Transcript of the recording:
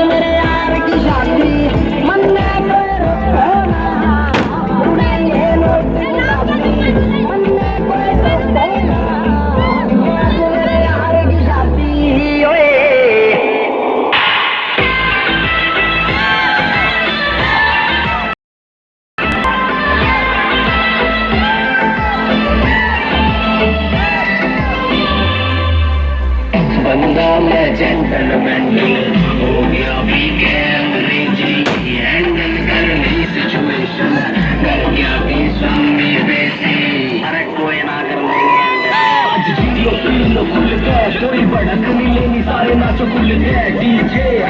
मेरे यार की शादी मन में कोई रोको ना, उड़ाएंगे लोग गुलाबी मन में कोई रोको ना, आज मेरे यार की शादी ओए। बंदा मैं जेंटलमैन हो गया वीकेंड अंग्रेजी हैंडल करनी सिचुएशन कर गया स्वामी वैसे। अरे कोई ना कर लेंगे आज जी लो पी लो खुल के कोई भड़क नहीं लेनी सारे नाचो खुल के